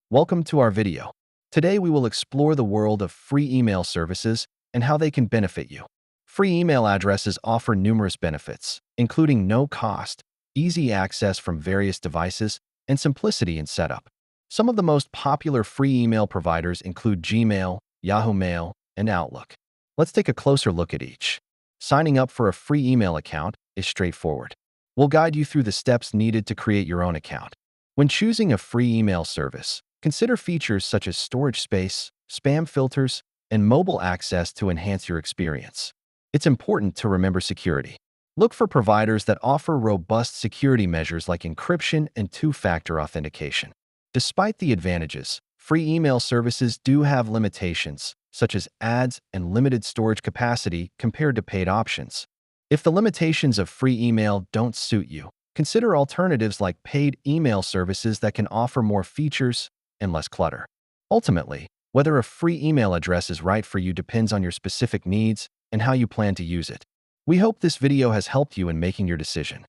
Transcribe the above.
Welcome to our video. Today we will explore the world of free email services and how they can benefit you. Free email addresses offer numerous benefits, including no cost, easy access from various devices, and simplicity in setup. Some of the most popular free email providers include Gmail, Yahoo Mail, and Outlook. Let's take a closer look at each. Signing up for a free email account is straightforward. We'll guide you through the steps needed to create your own account. When choosing a free email service, consider features such as storage space, spam filters, and mobile access to enhance your experience. It's important to remember security. Look for providers that offer robust security measures like encryption and two-factor authentication. Despite the advantages, free email services do have limitations, such as ads and limited storage capacity compared to paid options. If the limitations of free email don't suit you, consider alternatives like paid email services that can offer more features and less clutter. Ultimately, whether a free email address is right for you depends on your specific needs and how you plan to use it. We hope this video has helped you in making your decision.